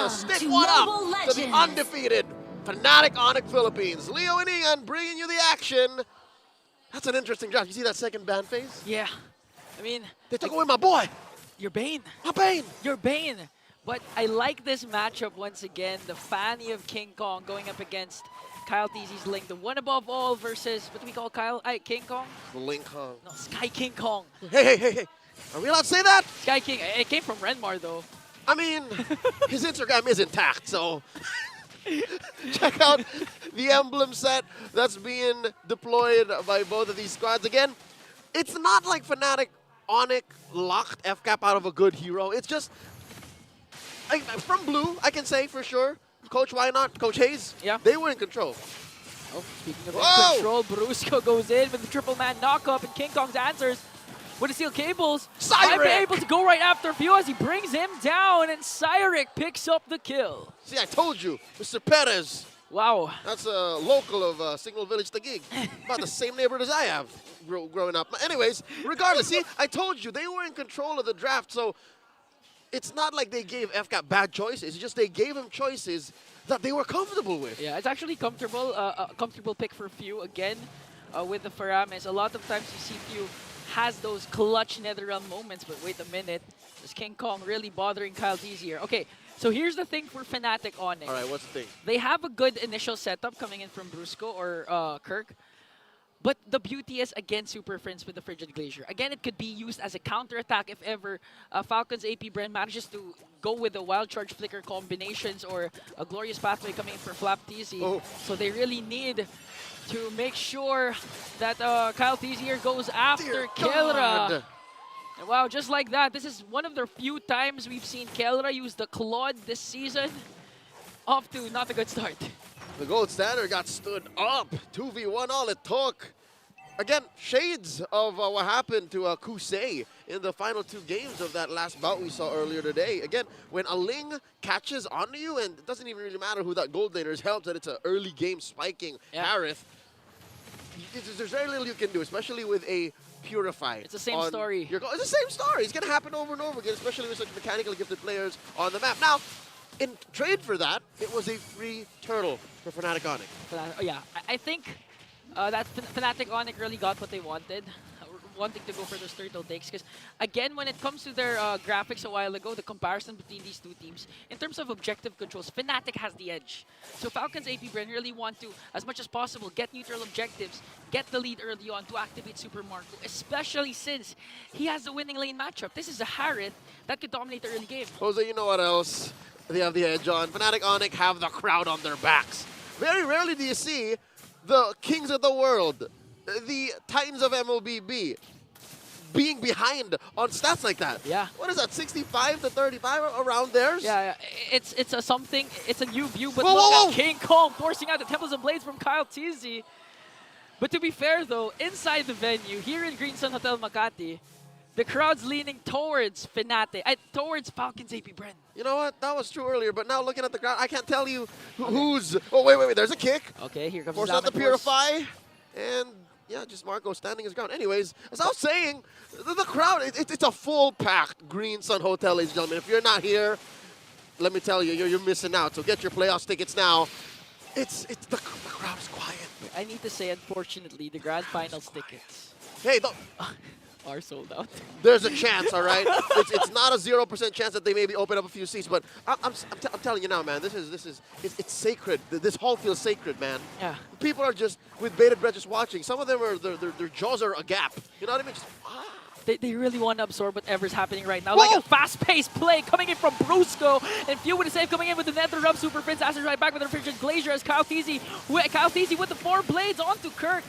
Stick one up to the undefeated Fnatic Onic Philippines. Leo and Ian bringing you the action. That's an interesting draft. You see that second ban phase? Yeah. I mean, they took away my boy. Your Bane. My Bane. Your Bane. But I like this matchup once again. The Fanny of King Kong going up against Kyle TZ's Link. The one above all versus, what do we call Kyle? King Kong? The Link Kong. No, Sky King Kong. Hey. Are we allowed to say that? Sky King. It came from Renmar though. I mean, his Instagram is intact, so check out the emblem set that's being deployed by both of these squads. Again, it's not like Fnatic Onic locked FCAP out of a good hero. It's just, from Blue, I can say for sure, Coach Why Not, Coach Hayes, yeah, they were in control. Oh, speaking of control, Brusco goes in with the triple man knockup, and King Kong's answers with the steel cables. Might be able to go right after Few as he brings him down, and Cyric picks up the kill. See, I told you, Mr. Perez. Wow. That's a local of Signal Village Taguig. About the same neighborhood as I have growing up. Anyways, regardless, see, I told you, they were in control of the draft, so it's not like they gave FCAP bad choices. It's just they gave him choices that they were comfortable with. Yeah, it's actually comfortable. A comfortable pick for Few again with the Faramis. A lot of times you see Few has those clutch NetherRealm moments, but wait a minute. Is King Kong really bothering Kyle TZ here? Okay, so here's the thing for Fnatic Onic. All right, what's the thing? They have a good initial setup coming in from Brusco or Kirk. But the beauty is, again, Super Friends with the Frigid Glacier. Again, it could be used as a counterattack if ever Falcon's Apbren manages to go with the Wild Charge Flicker combinations or a Glorious Pathway coming in for Flap TZ. Oh. So they really need to make sure that Kyle TZ here goes after Kelra. And wow, just like that, this is one of the few times we've seen Kelra use the Claude this season. Off to not a good start. The gold standard got stood up. 2v1 all it took. Again, shades of what happened to Kusei in the final two games of that last bout we saw earlier today. Again, when a Ling catches onto you, and it doesn't even really matter who that gold laner is, helps that it's an early game spiking Harith. There's very little you can do, especially with a Purify. It's the same story. It's the same story. It's going to happen over and over again, especially with such mechanically gifted players on the map. Now, in trade for that, it was a free turtle for Fnatic Onic. Yeah, I think that Fnatic Onic really got what they wanted. Wanting to go for those turtle takes, because again, when it comes to their graphics a while ago, the comparison between these two teams, in terms of objective controls, Fnatic has the edge. So Falcon's Apbren really want to, as much as possible, get neutral objectives, get the lead early on to activate Super Marco, especially since he has the winning lane matchup. This is a Harith that could dominate the early game. Jose, you know what else they have the edge on? Fnatic Onic have the crowd on their backs. Very rarely do you see the kings of the world, the Titans of MLBB, being behind on stats like that. Yeah. What is that, 65 to 35 around theirs? Yeah. It's a something, it's a new view, but look at King Kong forcing out the Temples and Blades from Kyle TZ. But to be fair though, inside the venue, here in Green Sun Hotel Makati, the crowd's leaning towards Fnatic, towards Falcon's Apbren. You know what? That was true earlier, but now looking at the crowd, I can't tell you who's... Oh, wait. There's a kick. Okay, here comes Force out the Purify. And, yeah, just Marco standing his ground. Anyways, as I was saying, the crowd, it's a full-packed Green Sun Hotel, ladies and gentlemen. If you're not here, let me tell you, you're missing out. So get your playoffs tickets now. The crowd is quiet. I need to say, unfortunately, the Grand Finals tickets. Hey, are sold out. There's a chance, all right? It's not a 0% chance that they maybe open up a few seats, but I'm telling you now, man, it's sacred. This hall feels sacred, man. Yeah. People are just, with bated breath, just watching. Some of them are, their jaws are agape. You know what I mean? Just, They really want to absorb whatever's happening right now. Whoa! Like a fast-paced play coming in from Brusco, and Few with a save coming in with the NetherRealm. Super Prince answers right back with a Frigid Glacier as Kyle TZ with the 4 blades onto Kirk.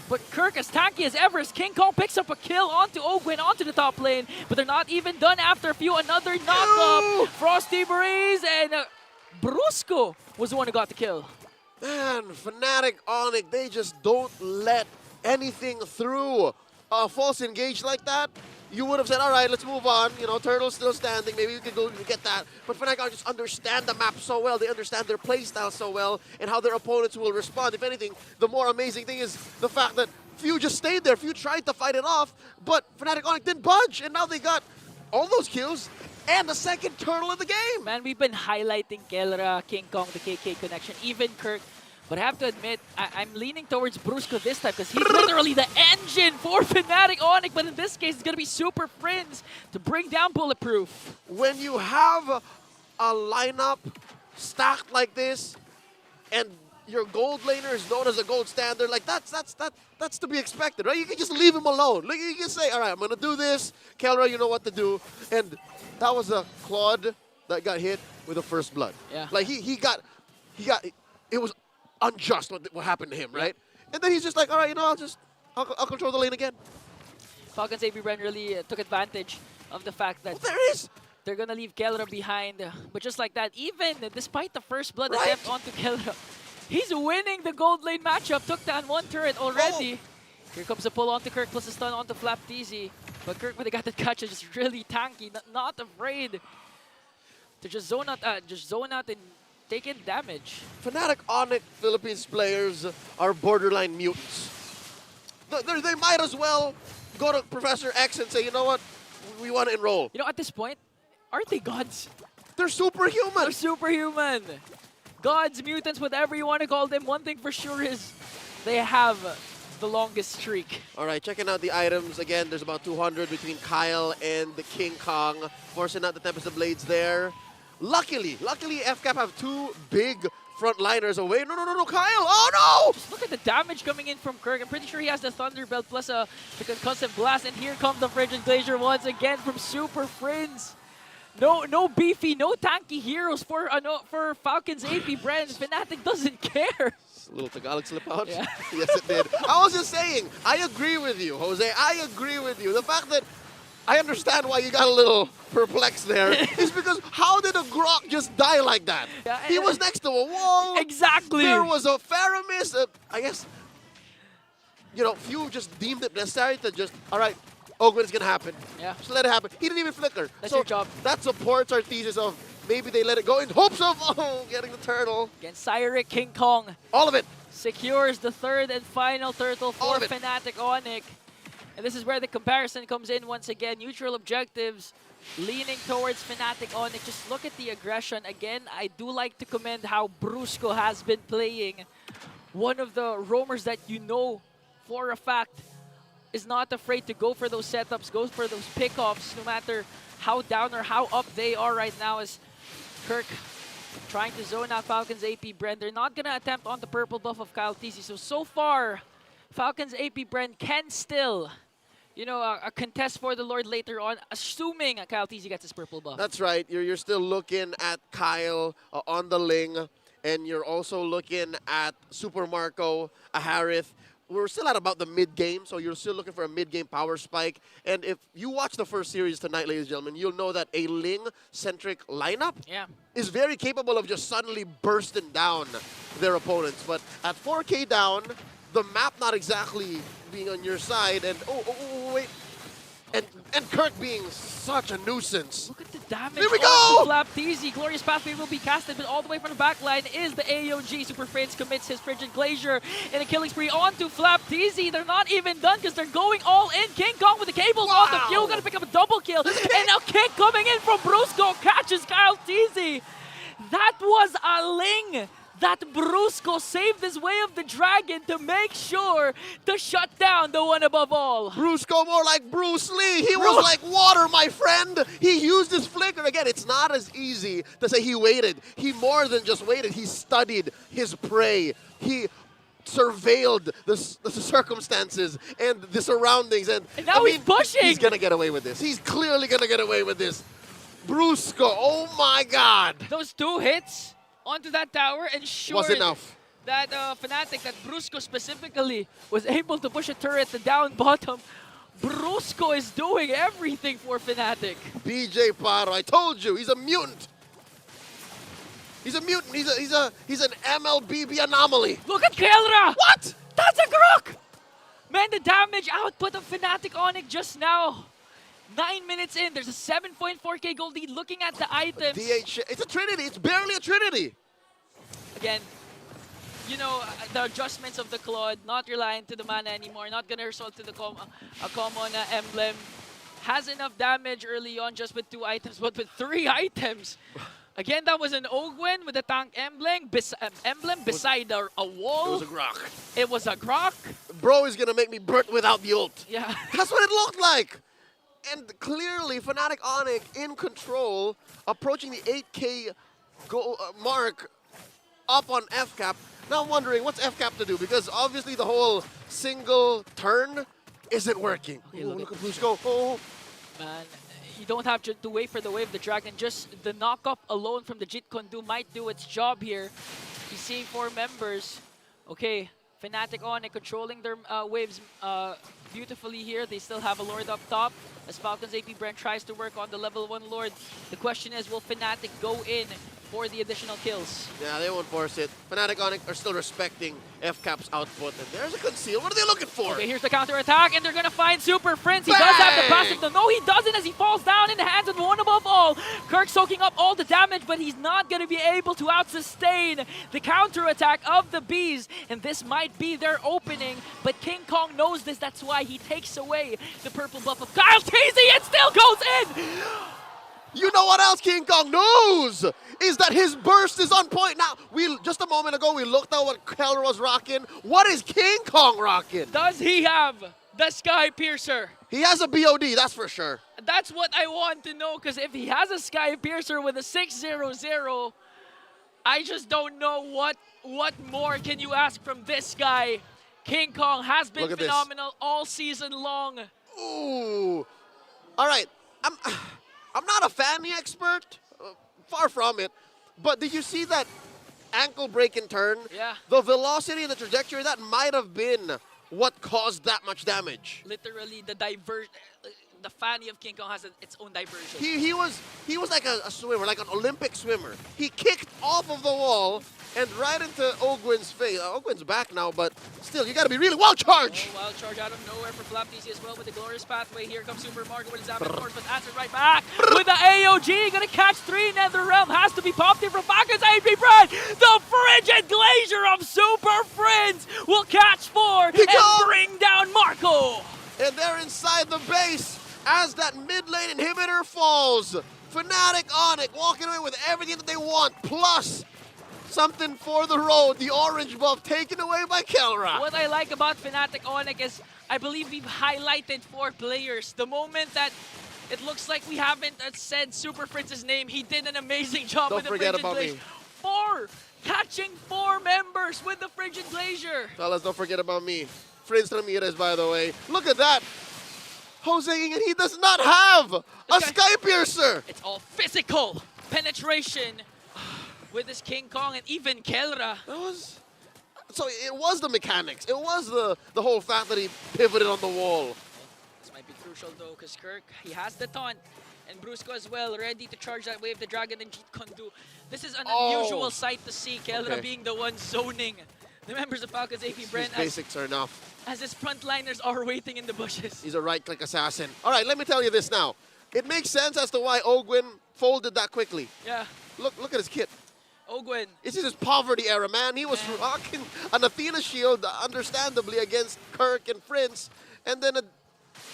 But Kirk, as tanky as ever, as King Kong picks up a kill onto Ogwin, onto the top lane. But they're not even done after Few. Another knock-up. Frosty Breeze, and Brusco was the one who got the kill. Man, Fnatic Onic, they just don't let anything through. False engage like that, you would have said, all right, let's move on. You know, Turtle's still standing. Maybe we could go get that. But Fnatic Onic just understand the map so well. They understand their playstyle so well and how their opponents will respond. If anything, the more amazing thing is the fact that Few just stayed there. Few tried to fight it off, but Fnatic Onic didn't budge. And now they got all those kills and the second turtle of the game. Man, we've been highlighting Kelra, King Kong, the KK connection, even Kirk. But I have to admit, I'm leaning towards Brusco this time because he's literally the engine for Fnatic Onic. But in this case, it's going to be Super Friends to bring down Bulletproof. When you have a lineup stacked like this, and your gold laner is known as a gold standard, like that's to be expected, right? You can just leave him alone. Like you can say, all right, I'm gonna do this. Kelra, you know what to do. And that was a Claude that got hit with a first blood. Yeah. Like he got, it was unjust what happened to him, right? And then he's just like, all right, you know, I'll control the lane again. Falcon's Apbren really took advantage of the fact that Well, there is. they're gonna leave Kelra behind. But just like that, even despite the first blood Right. attempt onto Kelra, he's winning the gold lane matchup. Took down one turret already. Here comes the pull onto Kirk plus a stun onto Flapteezy. But Kirk, when they got the catch, is just really tanky, not afraid to just zone out and take in damage. Fnatic Onic Philippines players are borderline mutants. They might as well go to Professor X and say, you know what, we want to enroll. You know, at this point, aren't they gods? They're superhuman. They're superhuman. Gods, mutants, whatever you want to call them. One thing for sure is they have the longest streak. All right, checking out the items. Again, there's about 200 between Kyle and the King Kong. Forcing out the Tempest of Blades there. Luckily, FCAP have two big frontliners away. No, Kyle! Oh, no! Just look at the damage coming in from Kirk. I'm pretty sure he has the Thunderbelt plus the concussive blast. And here comes the Frigid Glacier once again from Super Friends. No beefy, no tanky heroes for Falcon's Apbren. Fnatic doesn't care. A little Tagalog slip out? Yeah. Yes, it did. I was just saying, I agree with you, Jose. I agree with you. The fact that I understand why you got a little perplexed there is because how did a Grok just die like that? Yeah, He was next to a wall. Exactly. There was a Faramis. I guess, you know, few just deemed it necessary to just, all right, Ogwen is going to happen. Yeah. Just let it happen. He didn't even flicker. That's so your job. That supports our thesis of maybe they let it go in hopes of, getting the turtle. Against Cyric, King Kong All of it. secures the third and final turtle All for of it. Fnatic Onic. And this is where the comparison comes in once again. Neutral objectives leaning towards Fnatic Onic. Just look at the aggression. Again, I do like to commend how Brusco has been playing. One of the roamers that you know for a fact is not afraid to go for those setups, goes for those pickoffs, no matter how down or how up they are right now, as Kirk trying to zone out Falcon's Apbren. They're not going to attempt on the purple buff of Kyle TC. So far, Falcon's Apbren can still, you know, a contest for the Lord later on, assuming Kyle TC gets his purple buff. That's right. You're still looking at Kyle on the Ling, and you're also looking at Super Marco, a Harith. We're still at about the mid-game, so you're still looking for a mid-game power spike. And if you watch the first series tonight, ladies and gentlemen, you'll know that a Ling-centric lineup is very capable of just suddenly bursting down their opponents. But at 4K down, the map not exactly being on your side, and wait, and Kirk being such a nuisance. Look at the damage. Here we go! Flapteezy. Glorious Pathway will be casted, but all the way from the back line is the AOG. Super Friends commits his Frigid Glacier in a killing spree onto Flapteezy. They're not even done because they're going all in. King Kong with the cables on the fuel, gonna pick up a double kill. And now kick coming in from Brusco, catches Kyle TZ. That was a Ling that Brusco saved his way of the dragon to make sure to shut down the one above all. Brusco more like Bruce Lee. He was like water, my friend. He used his flicker. Again, it's not as easy to say he waited. He more than just waited. He studied his prey. He surveilled the circumstances and the surroundings. And now he's pushing. He's going to get away with this. He's clearly going to get away with this. Brusco, oh my God. Those two hits onto that tower ensured was enough. That Fnatic, that Brusco specifically, was able to push a turret to down bottom. Brusco is doing everything for Fnatic. BJ Paro, I told you, he's a mutant. He's a mutant. He's an MLBB anomaly. Look at Kelra! What? That's a Grok! Man, the damage output of Fnatic Onic just now. 9 minutes in, there's a 7.4k gold lead. Looking at the items. It's a trinity. It's barely a trinity. Again, you know, the adjustments of the Claude, not relying to the mana anymore, not gonna result to the a common emblem. has enough damage early on just with 2 items, but with 3 items. Again, that was an Ogwen with a tank emblem, beside a wall. It was a grok. It was a grok. Bro is gonna make me burnt without the ult. Yeah. That's what it looked like. And clearly, Fnatic Onic in control, approaching the 8K goal mark up on FCAP. Now I'm wondering, what's FCAP to do? Because obviously the whole single turn isn't working. Okay, Ooh, look look at at Blue go. Oh. Man, you don't have to wait for the wave. The Dragon, just the knock-up alone from the Jit Kondu might do its job here. He's seeing 4 members. Okay, Fnatic Onic controlling their waves beautifully here. They still have a Lord up top. As Falcon's Apbren tries to work on the level 1 Lord. The question is, will Fnatic go in for the additional kills? Yeah, they won't force it. Fnatic Onic are still respecting FCAP's output. And there's a conceal. What are they looking for? Okay, here's the counter attack, and they're gonna find Super Prince. He does have the passive. No, he doesn't, as he falls down in the hands of one above all. Kirk soaking up all the damage, but he's not gonna be able to out-sustain the counter attack of the Bees. And this might be their opening, but King Kong knows this. That's why he takes away the purple buff of Kyle Teasy and still goes in! You know what else King Kong knows? Is that his burst is on point. Now, just a moment ago, we looked at what Keller was rocking. What is King Kong rocking? Does he have the Sky Piercer? He has a BOD, that's for sure. That's what I want to know, because if he has a Sky Piercer with a 600, I just don't know what more can you ask from this guy. King Kong has been phenomenal all season long. Ooh. All right. I'm not a fanny expert, far from it, but did you see that ankle break in turn? Yeah. The velocity and the trajectory, that might have been what caused that much damage. Literally, the fanny of King Kong has its own diversion. He was like a swimmer, like an Olympic swimmer. He kicked off of the wall and right into Ogwen's face. Ogwen's back now, but still, you got to be really wild charge. Oh, wild charge out of nowhere for FlapDC as well with the glorious pathway. Here comes Super Mario with his Apbren force, but answers right back with the AOG. Gonna catch 3. NetherRealm has to be popped in from Falcon's Apbren. The frigid glacier of Super Friends will catch 4 and bring down Marco. And they're inside the base as that mid lane inhibitor falls. Fnatic Onic walking away with everything that they want, plus something for the road, the orange buff taken away by Kelra. What I like about Fnatic Onic is, I believe we've highlighted 4 players. The moment that it looks like we haven't said Super Fritz's name, he did an amazing job with the Frigid Glacier. 4! Catching 4 members with the Frigid Glacier. Fellas, don't forget about me. Prince Ramirez, by the way. Look at that. Jose, and he does not have a Sky Piercer. It's all physical penetration with this King Kong and even Kelra. So it was the mechanics. It was the whole fact that he pivoted on the wall. This might be crucial though, because Kirk, he has the taunt. And Brusco as well, ready to charge that wave. The Dragon and Jit Kondu. This is an unusual sight to see. Kelra being the one zoning the members of Falcon's Apbren. His basics are enough. As his frontliners are waiting in the bushes. He's a right-click assassin. All right, let me tell you this now. It makes sense as to why Ogwen folded that quickly. Yeah. Look at his kit. Ogwen. This is his poverty era, man. He was rocking an Athena shield, understandably, against Kirk and Prince, and then a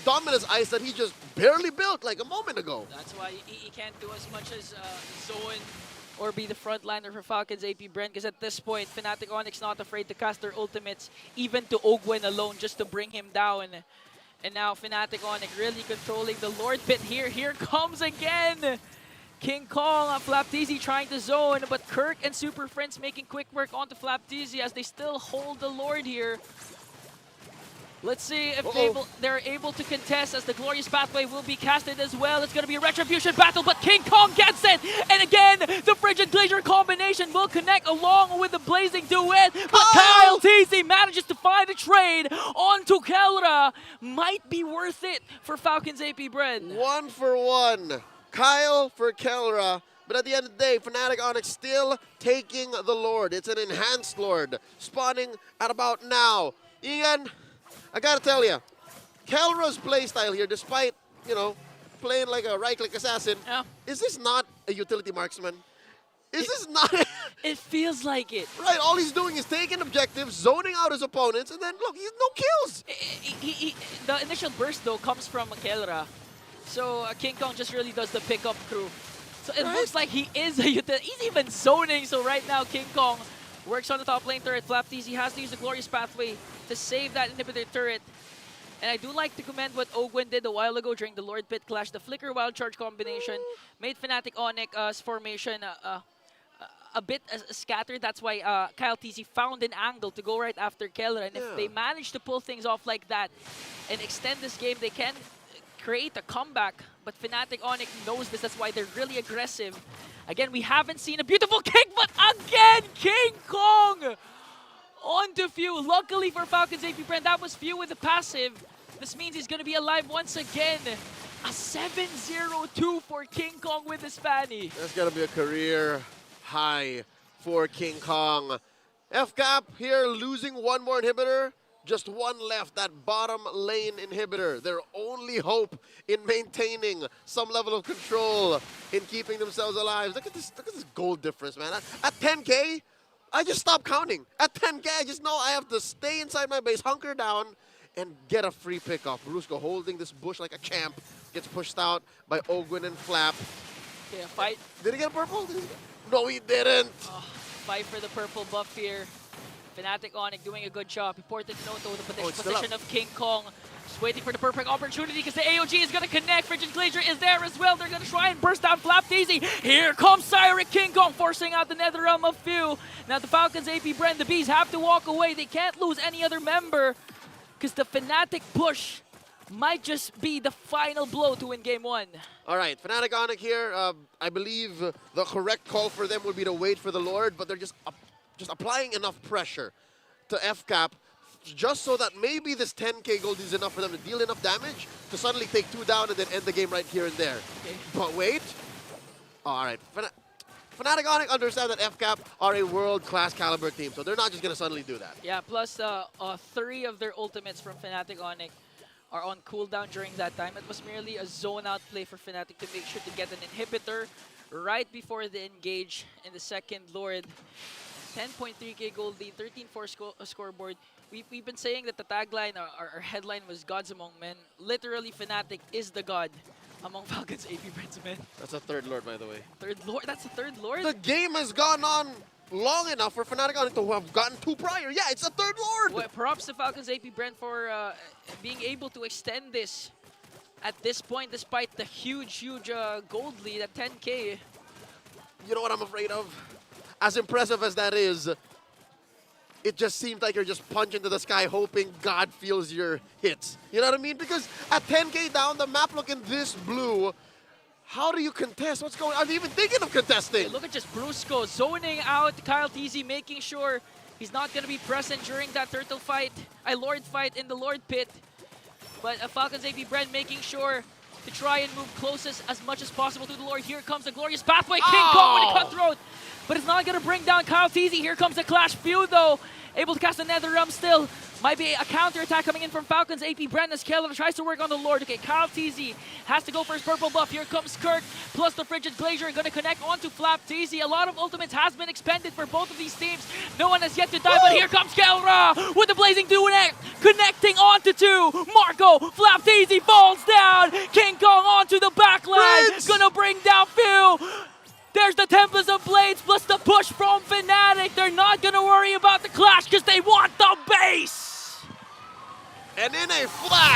Dominus Ice that he just barely built like a moment ago. That's why he can't do as much as zone or be the frontliner for Falcon's Apbren, because at this point, Fnatic Onic's not afraid to cast their ultimates, even to Ogwen alone, just to bring him down. And now Fnatic Onic really controlling the Lord pit here. Here comes again King Kong, FlapDC trying to zone, but Kirk and Super Friends making quick work onto FlapDC as they still hold the Lord here. Let's see if they're able to contest, as the Glorious Pathway will be casted as well. It's going to be a Retribution battle, but King Kong gets it! And again, the Frigid Glacier combination will connect along with the Blazing Duet, but Kyle TC manages to find a trade onto Kelra. Might be worth it for Falcon's Apbren. 1 for 1. Kyle for Kelra. But at the end of the day, Fnatic Onic still taking the Lord. It's an enhanced Lord, spawning at about now. Ian, I gotta tell you, Kelra's playstyle here, despite, playing like a right-click assassin, is this not a utility marksman? Is this not? It feels like it. Right, all he's doing is taking objectives, zoning out his opponents, and then look, he's no kills. The initial burst though comes from Kelra. So King Kong just really does the pickup crew. So it Right. looks like he is a utility. He's even zoning. So right now, King Kong works on the top lane turret. Flapteasy has to use the Glorious Pathway to save that inhibitor turret. And I do like to commend what Ogwen did a while ago during the Lord Pit Clash. The Flicker Wild Charge combination made Fnatic Onic formation a bit scattered. That's why Kyle TZ found an angle to go right after Keller. And if they manage to pull things off like that and extend this game, they can create a comeback. But Fnatic Onic knows this. That's why they're really aggressive. Again, we haven't seen a beautiful kick, but again, King Kong onto Few. Luckily for Falcon's Apbren, that was Few with the passive. This means he's going to be alive once again. A 7-0-2 for King Kong with his Fanny. That's going to be a career high for King Kong. FCAP here losing one more inhibitor. Just one left, that bottom lane inhibitor. Their only hope in maintaining some level of control, in keeping themselves alive. Look at this gold difference, man. At 10K, I just stopped counting. At 10K, I just know I have to stay inside my base, hunker down, and get a free pickoff. Brusco holding this bush like a champ. Gets pushed out by Ogwen and Flap. Okay, a fight. Did he get a purple? No, he didn't. Fight for the purple buff here. Fnatic Onic doing a good job. Important note though, the position of King Kong. Just waiting for the perfect opportunity because the AOG is going to connect. Frigid Glacier is there as well. They're going to try and burst down Flapteasy. Here comes Cyric. King Kong forcing out the Netherrealm of Few. Now the Falcons, Apbren, the Bees have to walk away. They can't lose any other member because the Fnatic push might just be the final blow to win game one. All right, Fnatic Onic here. I believe the correct call for them would be to wait for the Lord, but they're just applying enough pressure to FCAP just so that maybe this 10K gold is enough for them to deal enough damage to suddenly take 2 down and then end the game right here and there. Okay. But wait. All right, Fnatic Onic understand that FCAP are a world-class caliber team, so they're not just going to suddenly do that. Yeah, plus 3 of their ultimates from Fnatic Onic are on cooldown during that time. It was merely a zone-out play for Fnatic to make sure to get an inhibitor right before they engage in the second Lord. 10.3k gold lead, 13-4 scoreboard. We've been saying that the tagline, our headline was Gods Among Men. Literally, Fnatic is the god among Falcons Apbren's men. That's a third Lord, by the way. Third Lord? That's the third Lord? The game has gone on long enough for Fnatic Onic to have gotten 2 prior. Yeah, it's a third Lord! Well, props to Falcons Apbren for being able to extend this at this point, despite the huge gold lead at 10k. You know what I'm afraid of? As impressive as that is, it just seems like you're just punching to the sky hoping God feels your hits. You know what I mean? Because at 10K down, the map looking this blue, how do you contest? What's going on? Are they even thinking of contesting? Hey, look at just Brusco zoning out Kyle TZ, making sure he's not going to be present during that turtle fight, Lord fight in the Lord Pit. But Falcons Apbren making sure to try and move closest as much as possible to the Lord. Here comes the Glorious Pathway. King Kong with a cutthroat. But it's not going to bring down Kyle TZ. Here comes the Clash. Few, though, able to cast a Netherrealm still. Might be a counter-attack coming in from Falcons. Apbren as Keller tries to work on the Lord. Okay, Kyle TZ has to go for his purple buff. Here comes Kirk, plus the Frigid Glacier, going to connect onto Flapteasy. A lot of ultimates has been expended for both of these teams. No one has yet to die, but here comes Kelra with the Blazing Duet, connecting onto 2. Marco, Flapteasy falls down. King Kong onto the backline. Gonna bring down Phil. There's the Tempest of Blades plus the push from Fnatic. They're not going to worry about the clash because they want the base. And in a flash.